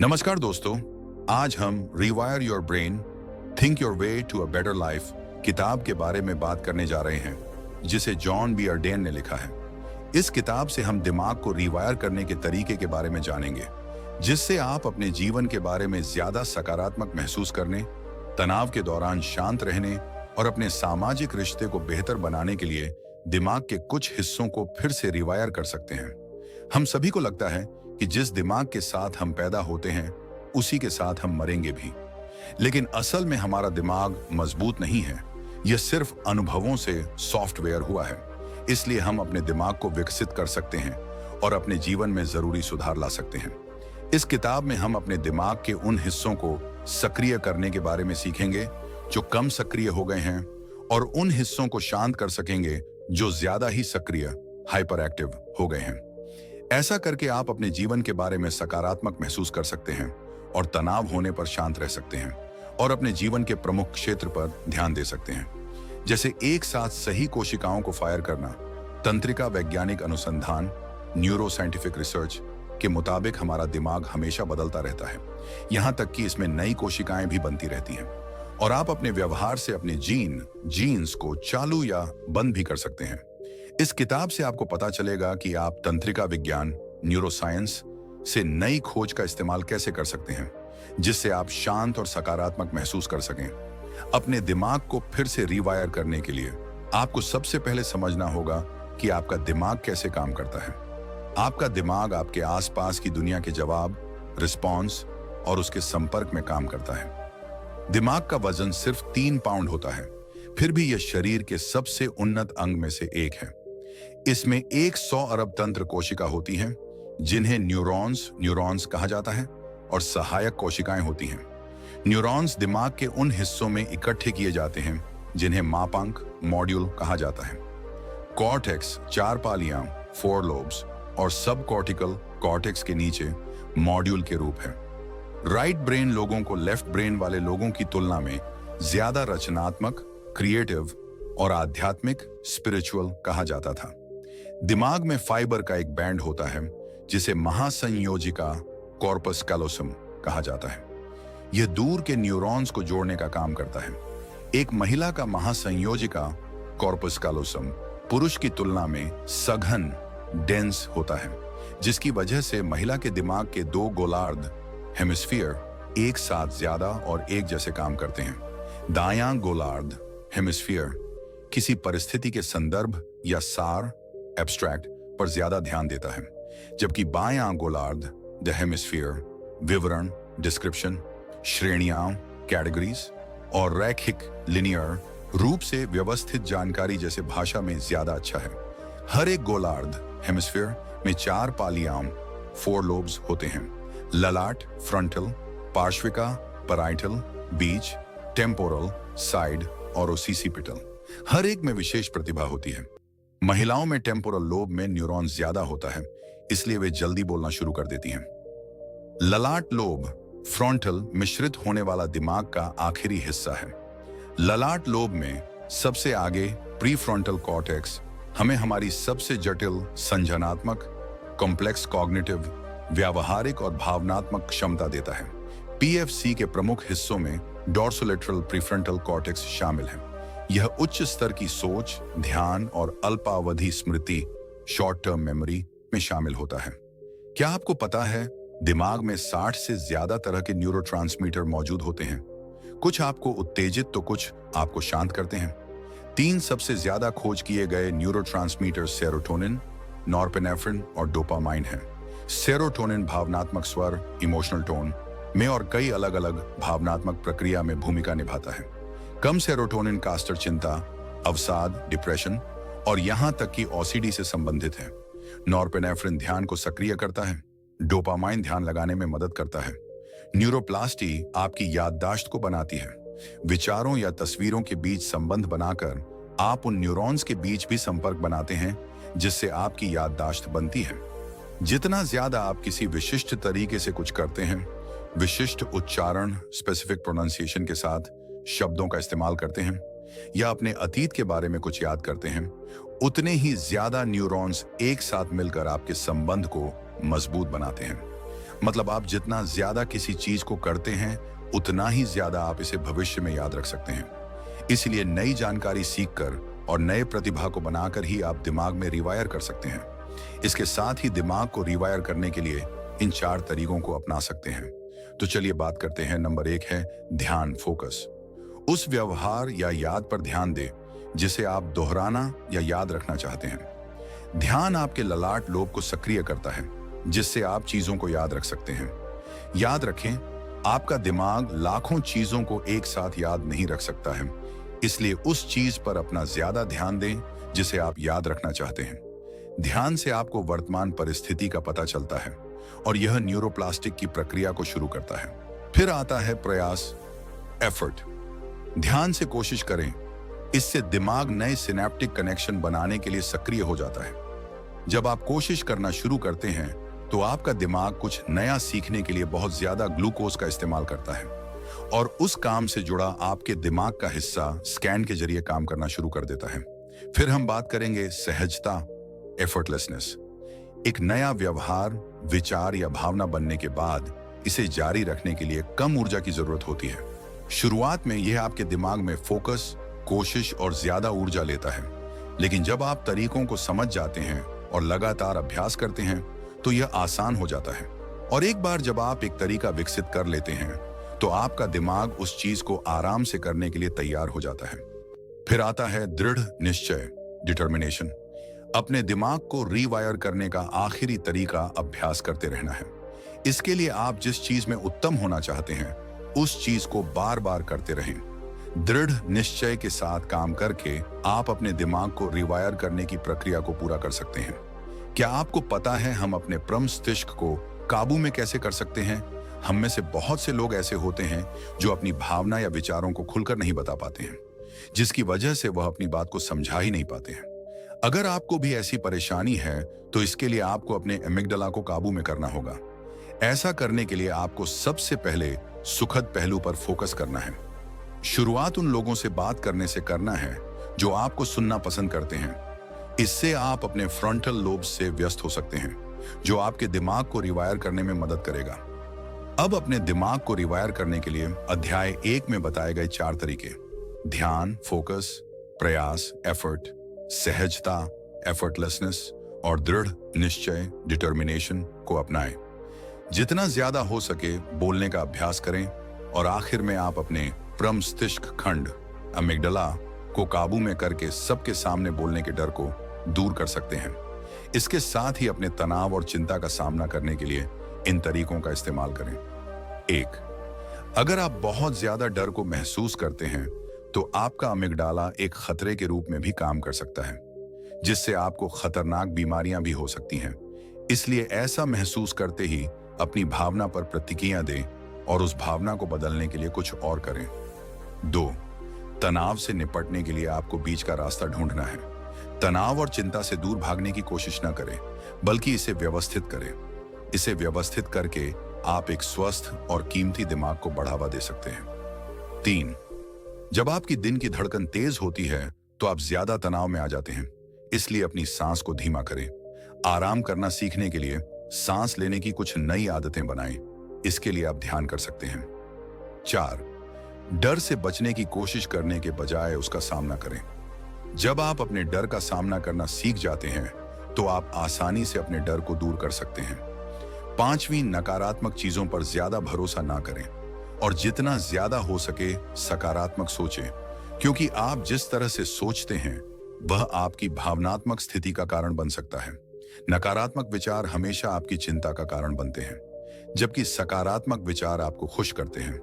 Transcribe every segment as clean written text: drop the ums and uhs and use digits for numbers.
नमस्कार दोस्तों, आज हम rewire your brain, think your way to a better life किताब के बारे में बात करने जा रहे हैं, जिसे जॉन बी अर्डेन ने लिखा है। इस किताब से हम दिमाग को रिवायर करने के तरीके के बारे में जानेंगे, जिससे आप अपने जीवन के बारे में ज्यादा सकारात्मक महसूस करने, तनाव के दौरान शांत रहने और अपने सामाजिक रिश्ते को बेहतर बनाने के लिए दिमाग के कुछ हिस्सों को फिर से रिवायर कर सकते हैं। हम सभी को लगता है कि जिस दिमाग के साथ हम पैदा होते हैं उसी के साथ हम मरेंगे भी, लेकिन असल में हमारा दिमाग मजबूत नहीं है। यह सिर्फ अनुभवों से सॉफ्टवेयर हुआ है। इसलिए हम अपने दिमाग को विकसित कर सकते हैं और अपने जीवन में जरूरी सुधार ला सकते हैं। इस किताब में हम अपने दिमाग के उन हिस्सों को सक्रिय करने के बारे में सीखेंगे जो कम सक्रिय हो गए हैं, और उन हिस्सों को शांत कर सकेंगे जो ज्यादा ही सक्रिय, हाइपर एक्टिव हो गए हैं। ऐसा करके आप अपने जीवन के बारे में सकारात्मक महसूस कर सकते हैं और तनाव होने पर शांत रह सकते हैं और अपने जीवन के प्रमुख क्षेत्र पर ध्यान दे सकते हैं, जैसे एक साथ सही कोशिकाओं को फायर करना। तंत्रिका वैज्ञानिक अनुसंधान, न्यूरो साइंटिफिक रिसर्च के मुताबिक हमारा दिमाग हमेशा बदलता रहता है, यहाँ तक कि इसमें नई कोशिकाएं भी बनती रहती हैं, और आप अपने व्यवहार से अपने जीन्स को चालू या बंद भी कर सकते हैं। इस किताब से आपको पता चलेगा कि आप तंत्रिका विज्ञान, न्यूरोसाइंस से नई खोज का इस्तेमाल कैसे कर सकते हैं, जिससे आप शांत और सकारात्मक महसूस कर सकें। अपने दिमाग को फिर से रिवायर करने के लिए आपको सबसे पहले समझना होगा कि आपका दिमाग कैसे काम करता है। आपका दिमाग आपके आसपास की दुनिया के जवाब, रिस्पॉन्स और उसके संपर्क में काम करता है। दिमाग का वजन सिर्फ 3 पाउंड होता है, फिर भी यह शरीर के सबसे उन्नत अंग में से एक है। इसमें 100 अरब तंत्र कोशिका होती हैं, जिन्हें न्यूरॉन्स कहा जाता है, और सहायक कोशिकाएं होती हैं। न्यूरॉन्स दिमाग के उन हिस्सों में इकट्ठे किए जाते हैं जिन्हें मापांक, मॉड्यूल कहा जाता है। कॉर्टेक्स 4 पालियां, 4 लोब्स, और सब कॉर्टिकल कॉर्टेक्स के नीचे मॉड्यूल के रूप है। राइट ब्रेन लोगों को लेफ्ट ब्रेन वाले लोगों की तुलना में ज्यादा रचनात्मक, क्रिएटिव और आध्यात्मिक, स्पिरिचुअल कहा जाता था। दिमाग में फाइबर का एक बैंड होता है जिसे महासंयोजिका कॉर्पस कैलोसम कहा जाता है। यह दूर के न्यूरॉन्स को जोड़ने का काम करता है। एक महिला का महासंयोजिका कॉर्पस कैलोसम पुरुष की तुलना में सघन, डेंस होता है, जिसकी वजह से महिला के दिमाग के 2 गोलार्ध हेमिस्फीयर एक साथ ज्यादा और एक जैसे काम करते हैं। दायां गोलार्ध हेमिस्फीयर किसी परिस्थिति के संदर्भ या सार, एब्स्ट्रैक्ट पर ज्यादा ध्यान देता है, जबकि बायां गोलार्ध द हेमिस्फीयर विवरण, डिस्क्रिप्शन, श्रेणियां, कैटेगरीज और रैखिक, लिनियर रूप से व्यवस्थित जानकारी जैसे भाषा में ज्यादा अच्छा है। हर एक गोलार्ध हेमिस्फीयर में 4 पालियां, 4 लोब्स होते हैं: ललाट, फ्रंटल, पार्श्विका, पैराइटल, बीच, टेम्पोरल, साइड और ओसिसिपिटल। हर एक में विशेष प्रतिभा होती है। महिलाओं में टेम्पोरल लोब में न्यूरॉन ज्यादा होता है, इसलिए वे जल्दी बोलना शुरू कर देती हैं। ललाट लोब फ्रंटल मिश्रित होने वाला दिमाग का आखिरी हिस्सा है। ललाट लोब में सबसे आगे प्रीफ्रंटल कॉर्टेक्स हमें हमारी सबसे जटिल संज्ञानात्मक, कॉम्प्लेक्स कॉग्निटिव, व्यावहारिक और भावनात्मक क्षमता देता है। पीएफसी के प्रमुख हिस्सों में डॉर्सोलेटरल प्रीफ्रंटल कॉर्टेक्स शामिल है। यह उच्च स्तर की सोच, ध्यान और अल्पावधि स्मृति, शॉर्ट टर्म मेमोरी में शामिल होता है। क्या आपको पता है, दिमाग में 60 से ज्यादा तरह के न्यूरोट्रांसमीटर मौजूद होते हैं। कुछ आपको उत्तेजित तो कुछ आपको शांत करते हैं। 3 सबसे ज्यादा खोज किए गए न्यूरोट्रांसमीटर सेरोटोनिन, नॉरपेनेफ्रिन और डोपामाइन हैं। सेरोटोनिन भावनात्मक स्वर, इमोशनल टोन में और कई अलग अलग भावनात्मक प्रक्रिया में भूमिका निभाता है। कम सेरोटोनिन कास्टर चिंता, अवसाद, डिप्रेशन और यहां तक कि ओसीडी से संबंधित है। नॉरपेनेफ्रिन ध्यान को सक्रिय करता है। डोपामाइन ध्यान लगाने में मदद करता है। न्यूरोप्लास्टी आपकी याददाश्त को बनाती है। विचारों या तस्वीरों के बीच संबंध बनाकर आप उन न्यूरॉन्स के बीच भी संपर्क बनाते हैं, जिससे आपकी याददाश्त बनती है। जितना ज्यादा आप किसी विशिष्ट तरीके से कुछ करते हैं, विशिष्ट उच्चारण, स्पेसिफिक प्रोनाउंसिएशन के साथ शब्दों का इस्तेमाल करते हैं, या अपने अतीत के बारे में कुछ याद करते हैं, उतने ही ज्यादा न्यूरॉन्स एक साथ मिलकर आपके संबंध को मजबूत बनाते हैं। मतलब आप जितना ज्यादा किसी चीज को करते हैं उतना ही ज्यादा आप इसे भविष्य में याद रख सकते हैं। इसलिए नई जानकारी सीखकर और नए प्रतिभा को बनाकर ही आप दिमाग में रिवायर कर सकते हैं। इसके साथ ही दिमाग को रिवायर करने के लिए इन 4 तरीकों को अपना सकते हैं। तो चलिए बात करते हैं। नंबर 1 है ध्यान, फोकस। उस व्यवहार या याद पर ध्यान दें जिसे आप दोहराना या याद रखना चाहते हैं। ध्यान आपके ललाट लोब को सक्रिय करता है, जिससे आप चीजों को याद रख सकते हैं। याद रखें, आपका दिमाग लाखों चीजों को एक साथ याद नहीं रख सकता है, इसलिए उस चीज पर अपना ज्यादा ध्यान दें जिसे आप याद रखना चाहते हैं। ध्यान से आपको वर्तमान परिस्थिति का पता चलता है और यह न्यूरोप्लास्टिक की प्रक्रिया को शुरू करता है। फिर आता है प्रयास, एफर्ट। ध्यान से कोशिश करें, इससे दिमाग नए सिनेप्टिक कनेक्शन बनाने के लिए सक्रिय हो जाता है। जब आप कोशिश करना शुरू करते हैं तो आपका दिमाग कुछ नया सीखने के लिए बहुत ज्यादा ग्लूकोज का इस्तेमाल करता है और उस काम से जुड़ा आपके दिमाग का हिस्सा स्कैन के जरिए काम करना शुरू कर देता है। फिर हम बात करेंगे सहजता, एफर्टलेसनेस। एक नया व्यवहार, विचार या भावना बनने के बाद इसे जारी रखने के लिए कम ऊर्जा की जरूरत होती है। शुरुआत में यह आपके दिमाग में फोकस, कोशिश और ज्यादा ऊर्जा लेता है, लेकिन जब आप तरीकों को समझ जाते हैं और लगातार अभ्यास करते हैं तो यह आसान हो जाता है। और एक बार जब आप एक तरीका विकसित कर लेते हैं तो आपका दिमाग उस चीज को आराम से करने के लिए तैयार हो जाता है। फिर आता है दृढ़ निश्चय, डिटर्मिनेशन। अपने दिमाग को रीवायर करने का आखिरी तरीका अभ्यास करते रहना है। इसके लिए आप जिस चीज में उत्तम होना चाहते हैं उस चीज को बार बार करते रहें। दृढ़ निश्चय के साथ काम करके आप अपने दिमाग को रिवायर करने की प्रक्रिया को पूरा कर सकते हैं। क्या आपको पता है हम अपने प्रमस्तिष्क को काबू में कैसे कर सकते हैं? हम में से बहुत से लोग ऐसे होते हैं जो अपनी भावना या विचारों को खुलकर नहीं बता पाते हैं, जिसकी वजह से वह अपनी बात को समझा ही नहीं पाते हैं। अगर आपको भी ऐसी परेशानी है तो इसके लिए आपको अपने एमिगडाला को काबू में करना होगा। ऐसा करने के लिए आपको सबसे पहले सुखद पहलू पर फोकस करना है। शुरुआत उन लोगों से बात करने से करना है जो आपको सुनना पसंद करते हैं। इससे आप अपने फ्रंटल लोब से व्यस्त हो सकते हैं, जो आपके दिमाग को रिवायर करने में मदद करेगा। अब अपने दिमाग को रिवायर करने के लिए अध्याय 1 में बताए गए 4 तरीके, ध्यान, फोकस, प्रयास, एफर्ट, सहजता, एफर्टलेसनेस और दृढ़ निश्चय, डिटर्मिनेशन को अपनाएं। जितना ज्यादा हो सके बोलने का अभ्यास करें और आखिर में आप अपने प्रमस्तिष्क खंड, अमिगडाला को काबू में करके सबके सामने बोलने के डर को दूर कर सकते हैं। इसके साथ ही अपने तनाव और चिंता का सामना करने के लिए इन तरीकों का इस्तेमाल करें। 1, अगर आप बहुत ज्यादा डर को महसूस करते हैं तो आपका अमिगडाला एक खतरे के रूप में भी काम कर सकता है, जिससे आपको खतरनाक बीमारियां भी हो सकती हैं। इसलिए ऐसा महसूस करते ही अपनी भावना पर प्रतिक्रिया दें और उस भावना को बदलने के लिए कुछ और करें। 2, तनाव से निपटने के लिए आपको बीच का रास्ता ढूंढना है। तनाव और चिंता से दूर भागने की कोशिश न करें, बल्कि इसे व्यवस्थित करें। इसे व्यवस्थित करके आप एक स्वस्थ और कीमती दिमाग को बढ़ावा दे सकते हैं। 3, जब आपकी दिन की धड़कन तेज होती है तो आप ज्यादा तनाव में आ जाते हैं, इसलिए अपनी सांस को धीमा करें। आराम करना सीखने के लिए सांस लेने की कुछ नई आदतें बनाएं। इसके लिए आप ध्यान कर सकते हैं। 4, डर से बचने की कोशिश करने के बजाय उसका सामना करें। जब आप अपने डर का सामना करना सीख जाते हैं तो आप आसानी से अपने डर को दूर कर सकते हैं। 5वीं, नकारात्मक चीजों पर ज्यादा भरोसा ना करें और जितना ज्यादा हो सके सकारात्मक सोचें, क्योंकि आप जिस तरह से सोचते हैं वह आपकी भावनात्मक स्थिति का कारण बन सकता है। नकारात्मक विचार हमेशा आपकी चिंता का कारण बनते हैं, जबकि सकारात्मक विचार आपको खुश करते हैं।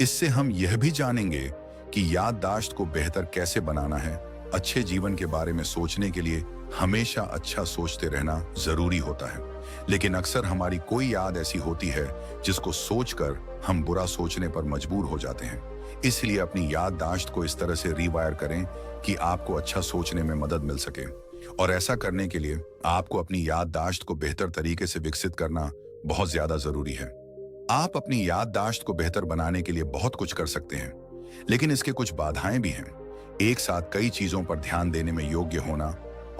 इससे हम यह भी जानेंगे कि याददाश्त को बेहतर कैसे बनाना है। अच्छे जीवन के बारे में सोचने के लिए हमेशा अच्छा सोचते रहना जरूरी होता है, लेकिन अक्सर हमारी कोई याद ऐसी होती है जिसको सोचकर हम बुरा सोचने पर मजबूर हो जाते हैं। इसलिए अपनी याददाश्त को इस तरह से रीवायर करें कि आपको अच्छा सोचने में मदद मिल सके। और ऐसा करने के लिए आपको अपनी याददाश्त को बेहतर तरीके से विकसित करना बहुत ज्यादा जरूरी है। आप अपनी याददाश्त को बेहतर बनाने के लिए बहुत कुछ कर सकते हैं, लेकिन इसके कुछ बाधाएं भी हैं। एक साथ कई चीजों पर ध्यान देने में योग्य होना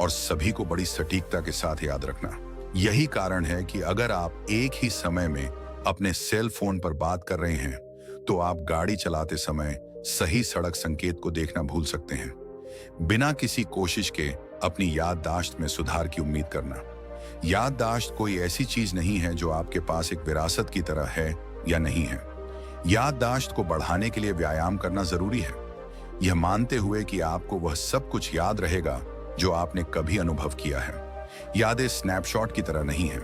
और सभी को बड़ी सटीकता के साथ याद रखना। यही कारण है कि अगर आप एक ही समय में अपने सेल फोन पर बात कर रहे हैं, तो आप गाड़ी चलाते समय सही सड़क संकेत को देखना भूल सकते हैं। बिना किसी कोशिश के अपनी याददाश्त में सुधार की उम्मीद करना। याददाश्त कोई ऐसी चीज नहीं है जो आपके पास एक विरासत की तरह है या नहीं है। याददाश्त को बढ़ाने के लिए व्यायाम करना जरूरी है, यह मानते हुए कि आपको वह सब कुछ याद रहेगा जो आपने कभी अनुभव किया है। यादें स्नैपशॉट की तरह नहीं है,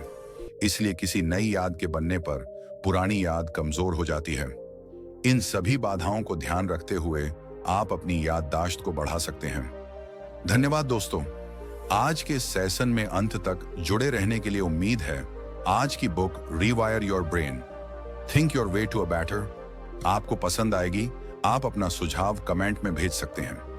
इसलिए किसी नई याद के बनने पर पुरानी याद कमजोर हो जाती है। इन सभी बाधाओं को ध्यान रखते हुए आप अपनी याददाश्त को बढ़ा सकते हैं। धन्यवाद दोस्तों, आज के सेशन में अंत तक जुड़े रहने के लिए उम्मीद है आज की book rewire your brain, think your way to a better आपको पसंद आएगी। आप अपना सुझाव कमेंट में भेज सकते हैं।